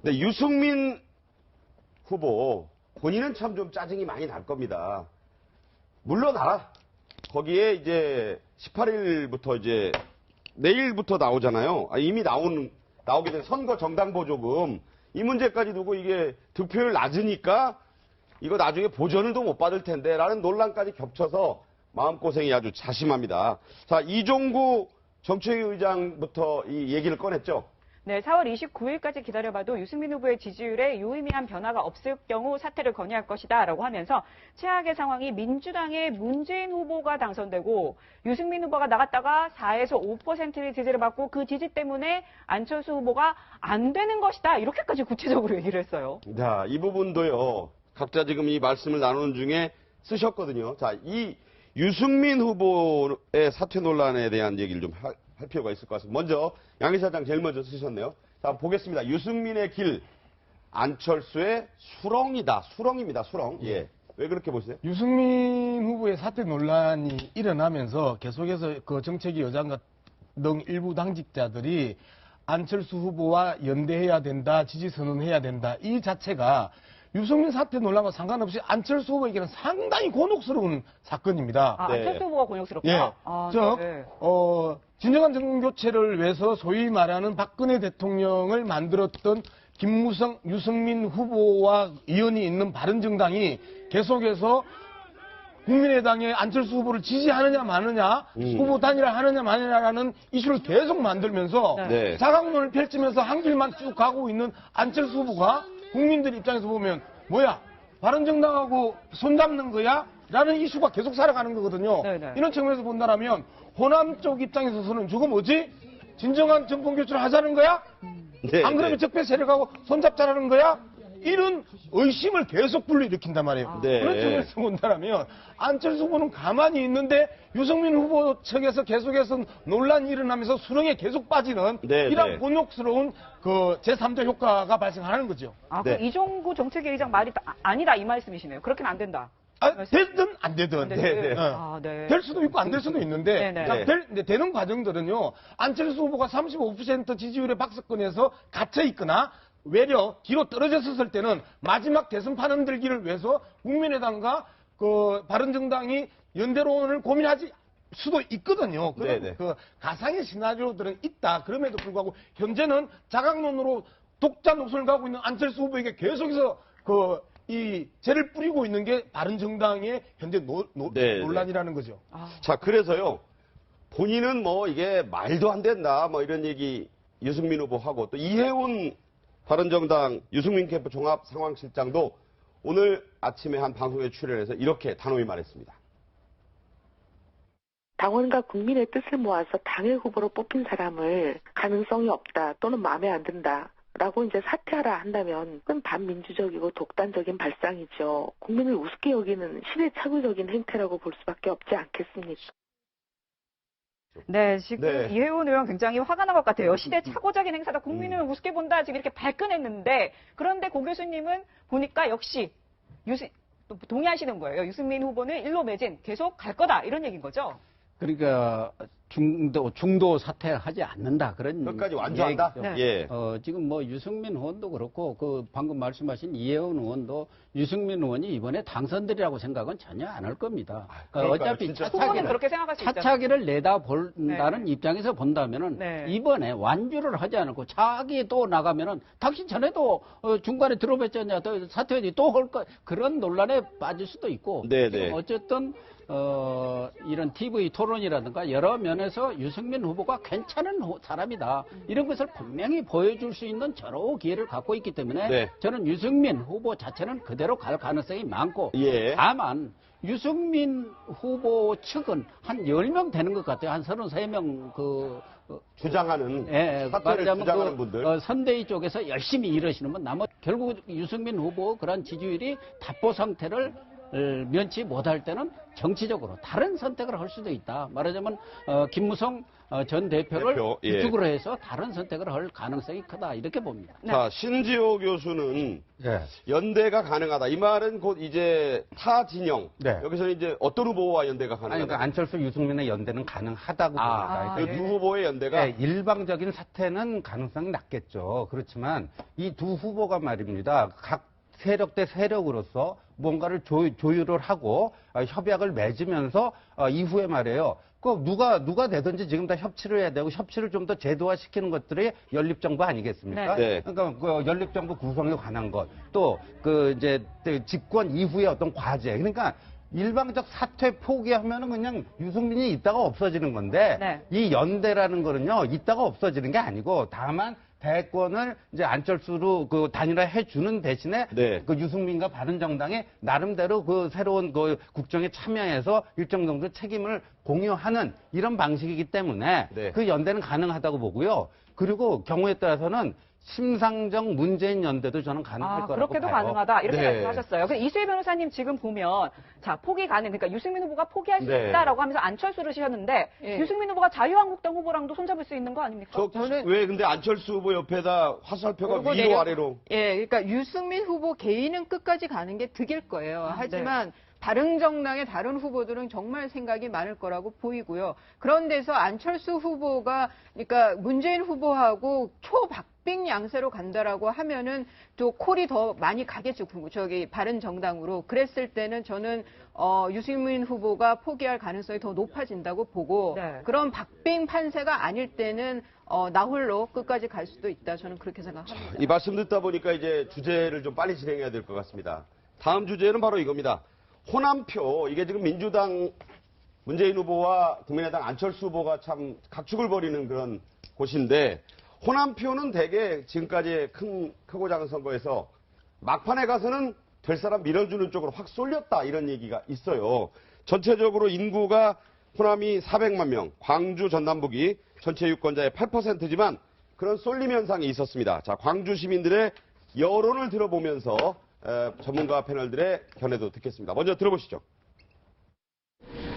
근데 유승민 후보 본인은 참 좀 짜증이 많이 날 겁니다. 물러나라. 거기에 이제 18일부터 이제 내일부터 나오잖아요. 이미 나오게 된 선거 정당보조금 이 문제까지 두고 이게 득표율 낮으니까 이거 나중에 보전을도 못 받을 텐데 라는 논란까지 겹쳐서 마음고생이 아주 자심합니다. 자, 이종구 정책위 의장부터 이 얘기를 꺼냈죠. 네, 4월 29일까지 기다려봐도 유승민 후보의 지지율에 유의미한 변화가 없을 경우 사퇴를 건의할 것이다라고 하면서 최악의 상황이 민주당의 문재인 후보가 당선되고 유승민 후보가 나갔다가 4에서 5%의 지지를 받고 그 지지 때문에 안철수 후보가 안 되는 것이다. 이렇게까지 구체적으로 얘기를 했어요. 자, 이 부분도요. 각자 지금 이 말씀을 나누는 중에 쓰셨거든요. 자, 이 유승민 후보의 사퇴 논란에 대한 얘기를 좀 할 필요가 있을 것 같습니다. 먼저 양 이사장 제일 먼저 쓰셨네요. 자, 보겠습니다. 유승민의 길, 안철수의 수렁이다. 수렁입니다. 수렁. 예. 왜 그렇게 보세요? 유승민 후보의 사퇴 논란이 일어나면서 계속해서 그 정책위 의장 등 일부 당직자들이 안철수 후보와 연대해야 된다, 지지 선언해야 된다. 이 자체가 유승민 사퇴 논란과 상관없이 안철수 후보에게는 상당히 곤혹스러운 사건입니다. 아, 네. 안철수 후보가 곤욕스럽다. 예. 아, 즉, 네. 진정한 정권교체를 위해서 소위 말하는 박근혜 대통령을 만들었던 김무성, 유승민 후보와 이연이 있는 바른정당이 계속해서 국민의당의 안철수 후보를 지지하느냐 마느냐, 후보 단일화 하느냐 마느냐라는 이슈를 계속 만들면서 네. 자강론을 펼치면서 한 길만 쭉 가고 있는 안철수 후보가 국민들 입장에서 보면 뭐야, 바른정당하고 손잡는 거야? 라는 이슈가 계속 살아가는 거거든요. 네네. 이런 측면에서 본다면 호남 쪽 입장에서는 저거 뭐지? 진정한 정권 교체를 하자는 거야? 네, 안 그러면 네. 적폐 세력하고 손잡자라는 거야? 이런 의심을 계속 불러일으킨단 말이에요. 네. 그런 측면에서 본다면 안철수 후보는 가만히 있는데 유승민 후보 측에서 계속해서 논란이 일어나면서 수렁에 계속 빠지는 네, 이런 네. 곤욕스러운 그 제3자 효과가 발생하는 거죠. 아, 네. 그럼 이종구 정책위 의장 말이 아니다 이 말씀이시네요. 그렇게는 안 된다. 되든 안 되든. 네, 네. 아, 네. 될 수도 있고 안 될 수도 있는데 네, 자, 되는 과정들은요. 안철수 후보가 35% 지지율의 박스권에서 갇혀 있거나 외려 뒤로 떨어졌을 때는 마지막 대선 판 흔들기를 위해서 국민의당과 그 바른정당이 연대론을 고민하지 수도 있거든요. 그런 네네. 그 가상의 시나리오들은 있다. 그럼에도 불구하고 현재는 자강론으로 독자 노선을 가고 있는 안철수 후보에게 계속해서 이 죄를 뿌리고 있는 게 바른정당의 현재 네, 논란이라는 거죠. 자, 그래서요. 본인은 뭐 이게 말도 안 된다. 뭐 이런 얘기 유승민 후보하고 또 이해운 바른정당 유승민 캠프 종합상황실장도 오늘 아침에 한 방송에 출연해서 이렇게 단호히 말했습니다. 당원과 국민의 뜻을 모아서 당의 후보로 뽑힌 사람을 가능성이 없다 또는 마음에 안 든다. 라고 이제 사퇴하라 한다면 그건 반민주적이고 독단적인 발상이죠. 국민을 우습게 여기는 시대착오적인 행태라고 볼 수밖에 없지 않겠습니까? 네, 지금 네. 이혜원 의원 굉장히 화가 난 것 같아요. 시대착오적인 행사다. 국민을 우습게 본다. 지금 이렇게 발끈했는데 그런데 고 교수님은 보니까 역시 또 동의하시는 거예요. 유승민 후보는 일로 매진 계속 갈 거다. 이런 얘기인 거죠. 그러니까 중도 사퇴하지 않는다 그런 끝까지 완주한다. 얘기죠. 네. 예. 지금 뭐 유승민 의원도 그렇고 그 방금 말씀하신 이혜원 의원도 유승민 의원이 이번에 당선되리라고 생각은 전혀 안 할 겁니다. 그러니까요. 어차피 진짜 후보는 그렇게 생각할 수 있잖아요. 차차기를 내다 본다는 네. 입장에서 본다면은 네. 이번에 완주를 하지 않고 차기 또 나가면은 당신 전에도 중간에 들어봤잖냐 또 사퇴하지 또 할 거 그런 논란에 빠질 수도 있고 네, 지금 네. 어쨌든 이런 TV 토론이라든가 여러 면에서 유승민 후보가 괜찮은 사람이다. 이런 것을 분명히 보여줄 수 있는 여러 기회를 갖고 있기 때문에 네. 저는 유승민 후보 자체는 그대로 갈 가능성이 많고 예. 다만 유승민 후보 측은 한 10명 되는 것 같아요. 한 33명 주장하는 사퇴를 사퇴를 주장하는 분들. 선대위 쪽에서 열심히 일하시는 분, 결국 유승민 후보 그런 지지율이 답보 상태를 면치 못할 때는 정치적으로 다른 선택을 할 수도 있다. 말하자면 김무성 전 대표를 예. 주축으로 해서 다른 선택을 할 가능성이 크다 이렇게 봅니다. 자, 신지호 교수는 네. 연대가 가능하다. 이 말은 곧 이제 타 진영. 네. 여기서는 이제 어떤 후보와 연대가 아니, 가능하다. 그러니까 안철수, 유승민의 연대는 가능하다고 봅니다. 그 두 후보의 연대가 네, 일방적인 사태는 가능성이 낮겠죠. 그렇지만 이 두 후보가 말입니다. 각 세력 대 세력으로서 뭔가를 조율을 하고 협약을 맺으면서 이후에 말이에요. 그 누가 되든지 지금 다 협치를 해야 되고 협치를 좀 더 제도화시키는 것들이 연립정부 아니겠습니까? 네. 그러니까 그 연립정부 구성에 관한 것, 또 그 이제 집권 이후의 어떤 과제, 그러니까 일방적 사퇴 포기하면은 그냥 유승민이 있다가 없어지는 건데 네. 이 연대라는 거는요 있다가 없어지는 게 아니고 다만 대권을 이제 안철수로 그 단일화해 주는 대신에 네. 그 유승민과 바른정당이 나름대로 그 새로운 그 국정에 참여해서 일정 정도 책임을 공유하는 이런 방식이기 때문에 네. 그 연대는 가능하다고 보고요. 그리고 경우에 따라서는 심상정 문재인 연대도 저는 가능할 거라고 그렇게도 봐요. 가능하다 이렇게 네. 말씀하셨어요. 근데 이수희 변호사님 지금 보면 자 포기 가능, 그러니까 유승민 후보가 포기할 수 네. 있다라고 하면서 안철수를 시셨는데 예. 유승민 후보가 자유한국당 후보랑도 손잡을 수 있는 거 아닙니까? 왜 근데 안철수 후보 옆에다 화살표가 그리고 위로 아래로. 예, 그러니까 유승민 후보 개인은 끝까지 가는 게 득일 거예요. 하지만 바른정당의 다른 후보들은 정말 생각이 많을 거라고 보이고요. 그런 데서 안철수 후보가 그러니까 문재인 후보하고 초박빙 양세로 간다라고 하면은 또 콜이 더 많이 가겠죠. 저기 바른정당으로. 그랬을 때는 저는 유승민 후보가 포기할 가능성이 더 높아진다고 보고 네. 그런 박빙 판세가 아닐 때는 나 홀로 끝까지 갈 수도 있다. 저는 그렇게 생각합니다. 이 말씀 듣다 보니까 이제 주제를 좀 빨리 진행해야 될 것 같습니다. 다음 주제는 바로 이겁니다. 호남표, 이게 지금 민주당 문재인 후보와 국민의당 안철수 후보가 참 각축을 벌이는 그런 곳인데, 호남표는 대개 지금까지 크고 작은 선거에서 막판에 가서는 될 사람 밀어주는 쪽으로 확 쏠렸다 이런 얘기가 있어요. 전체적으로 인구가 호남이 400만 명, 광주 전남북이 전체 유권자의 8%지만 그런 쏠림 현상이 있었습니다. 자, 광주 시민들의 여론을 들어보면서 전문가 패널들의 견해도 듣겠습니다. 먼저 들어보시죠.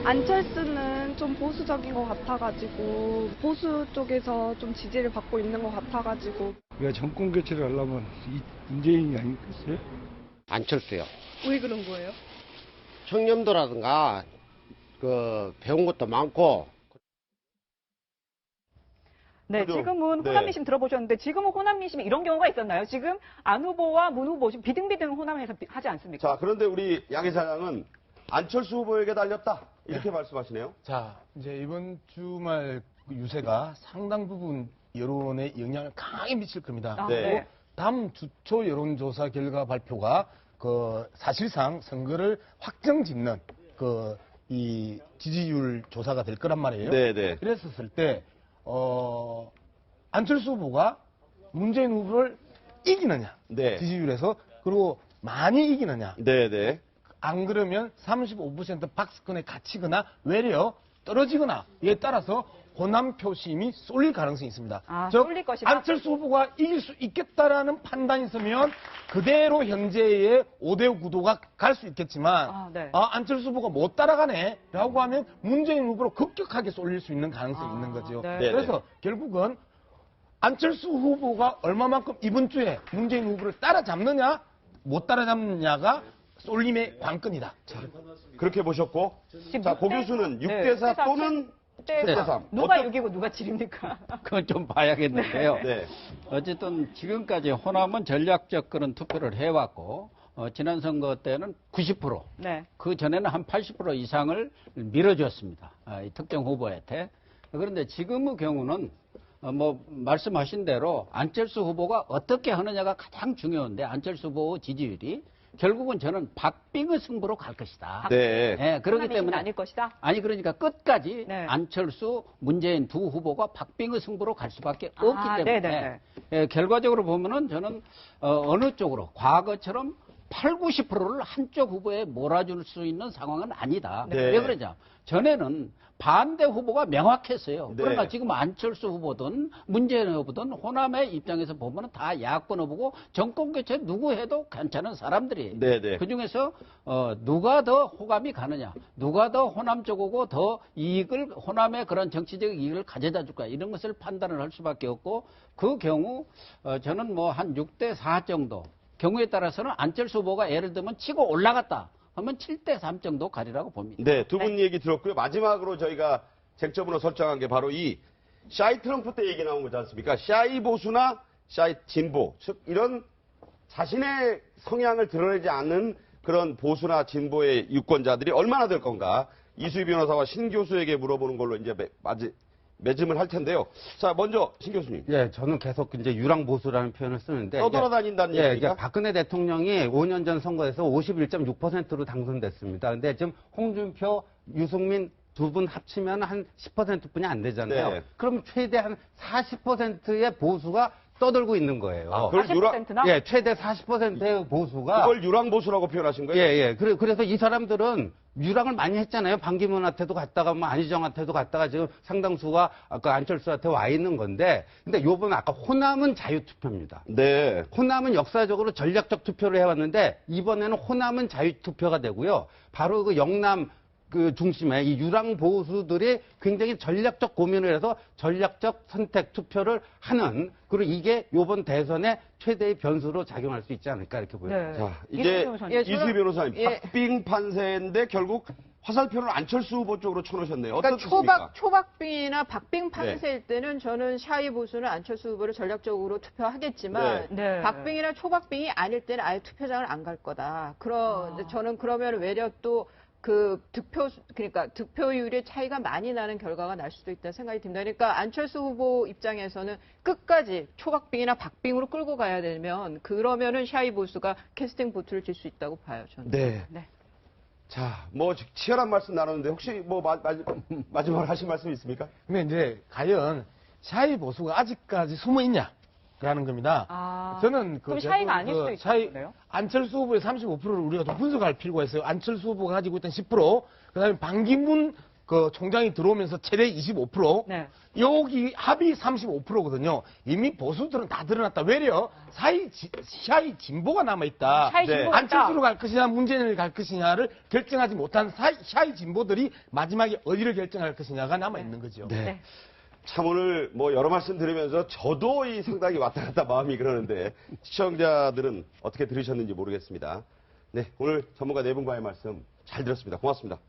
안철수는 좀 보수적인 것 같아가지고 보수 쪽에서 좀 지지를 받고 있는 것 같아가지고 우리가 정권 교체를 하려면 이 문재인이 아니겠어요? 안철수요. 왜 그런 거예요? 청렴도라든가 배운 것도 많고. 네, 그죠? 지금은 네. 호남 민심 들어보셨는데 지금은 호남 민심에 이런 경우가 있었나요? 지금 안 후보와 문 후보 지금 비등비등 호남에서 하지 않습니까? 자, 그런데 우리 양 이사장은 안철수 후보에게 달렸다 이렇게 말씀하시네요. 자, 이제 이번 주말 그 유세가 상당 부분 여론에 영향을 강하게 미칠 겁니다. 아, 네. 네. 다음 주초 여론조사 결과 발표가 그 사실상 선거를 확정짓는 그 이 지지율 조사가 될 거란 말이에요. 네네. 그랬었을 때 안철수 후보가 문재인 후보를 이기느냐, 네. 지지율에서, 그리고 많이 이기느냐, 네네. 안 그러면 35% 박스권에 갇히거나 외려 떨어지거나에 따라서 호남 표심이 쏠릴 가능성이 있습니다. 아, 즉, 쏠릴 것이다. 안철수 후보가 이길 수 있겠다라는 판단이 있으면 그대로 현재의 5대5 구도가 갈 수 있겠지만 아, 네. 안철수 후보가 못 따라가네 라고 하면 문재인 후보로 급격하게 쏠릴 수 있는 가능성이 아, 있는 거죠. 네. 그래서 결국은 안철수 후보가 얼마만큼 이번 주에 문재인 후보를 따라잡느냐 못 따라잡느냐가 쏠림의 관건이다. 그렇게 보셨고, 지금 자, 육 고 대- 교수는 네, 6대4 또는 7대3. 누가 6이고 누가 7입니까? 그건 좀 봐야겠는데요. 네. 어쨌든 지금까지 호남은 전략적 그런 투표를 해왔고 지난 선거 때는 90%, 네. 그 전에는 한 80% 이상을 밀어줬습니다. 이 특정 후보한테. 그런데 지금의 경우는 뭐 말씀하신 대로 안철수 후보가 어떻게 하느냐가 가장 중요한데 안철수 후보 지지율이 결국은 저는 박빙의 승부로 갈 것이다. 네. 네, 그렇기 호남 민심은 때문에 아닐 것이다. 아니 그러니까 끝까지 네. 안철수, 문재인 두 후보가 박빙의 승부로 갈 수밖에 아, 없기 때문에 네네네. 결과적으로 보면은 저는 어느 쪽으로 과거처럼 8, 90%를 한쪽 후보에 몰아줄 수 있는 상황은 아니다. 네. 왜 그러냐? 전에는 반대 후보가 명확했어요. 네. 그러나 지금 안철수 후보든 문재인 후보든 호남의 입장에서 보면 다 야권 후보고 정권 교체 누구 해도 괜찮은 사람들이에요. 네, 네. 그중에서 누가 더 호감이 가느냐, 누가 더 호남 쪽이고 더 이익을 호남의 그런 정치적 이익을 가져다 줄까 이런 것을 판단을 할 수밖에 없고 그 경우 저는 뭐 한 6대 4 정도 경우에 따라서는 안철수 후보가 예를 들면 치고 올라갔다 하면 7대 3 정도 가리라고 봅니다. 네, 두 분 얘기 들었고요. 마지막으로 저희가 쟁점으로 설정한 게 바로 이 샤이 트럼프 때 얘기 나온 거지 않습니까? 샤이 보수나 샤이 진보, 즉 이런 자신의 성향을 드러내지 않는 그런 보수나 진보의 유권자들이 얼마나 될 건가? 이수희 변호사와 신 교수에게 물어보는 걸로 이제 매짐을 할 텐데요. 자, 먼저 신 교수님. 예, 저는 계속 이제 유랑보수라는 표현을 쓰는데. 떠돌아다닌다는 예, 얘기가? 이제 박근혜 대통령이 5년 전 선거에서 51.6%로 당선됐습니다. 근데 지금 홍준표, 유승민 두 분 합치면 한 10%뿐이 안 되잖아요. 네. 그럼 최대 한 40%의 보수가 떠들고 있는 거예요. 아, 그걸 40%나? 예, 최대 40%의 보수가. 그걸 유랑보수라고 표현하신 거예요? 예, 예. 그래서 이 사람들은 유랑을 많이 했잖아요. 반기문한테도 갔다가, 뭐, 안희정한테도 갔다가 지금 상당수가 아까 안철수한테 와 있는 건데, 근데 요번 아까 호남은 자유투표입니다. 네. 호남은 역사적으로 전략적 투표를 해왔는데, 이번에는 호남은 자유투표가 되고요. 바로 그 영남 그 중심에 이 유랑 보수들이 굉장히 전략적 고민을 해서 전략적 선택 투표를 하는, 그리고 이게 요번 대선의 최대의 변수로 작용할 수 있지 않을까 이렇게 보여요. 네. 자, 이제 변호사님. 이수희 변호사님, 예. 박빙 판세인데 결국 화살표를 안철수 후보 쪽으로 쳐놓으셨네요. 어떻습니까? 그러니까 초박빙이나 박빙 판세일 때는 저는 샤이 보수는 안철수 후보를 전략적으로 투표하겠지만 네. 박빙이나 초박빙이 아닐 때는 아예 투표장을 안 갈 거다. 저는 그러면 외려 또 그 그러니까 득표율의 차이가 많이 나는 결과가 날 수도 있다 생각이 듭니다. 그러니까 안철수 후보 입장에서는 끝까지 초박빙이나 박빙으로 끌고 가야 되면 그러면은 샤이 보수가 캐스팅 보트를 질 수 있다고 봐요, 저는. 네. 네. 자, 뭐 치열한 말씀 나눴는데 혹시 뭐 마지막으로 하실 말씀 있습니까? 근데 이제 과연 샤이 보수가 아직까지 숨어 있냐? 라는 겁니다. 아, 저는 그럼 샤이가 아닐 수도 있겠네요. 안철수 후보의 35%를 우리가 좀 분석할 필요가 있어요. 안철수 후보가 가지고 있던 10%, 그다음에 반기문 그 총장이 들어오면서 최대 25%, 네. 여기 합이 35%거든요. 이미 보수들은 다 드러났다. 외려 샤이 진보가 남아 있다. 샤이 진보가 안철수로 갈 것이냐 문재인을 갈 것이냐를 결정하지 못한 샤이 진보들이 마지막에 어디를 결정할 것이냐가 남아 있는 거죠. 네. 네. 참 오늘 뭐 여러 말씀 들으면서 저도 이 상당히 왔다 갔다 마음이 그러는데 시청자들은 어떻게 들으셨는지 모르겠습니다. 네, 오늘 전문가 네 분과의 말씀 잘 들었습니다. 고맙습니다.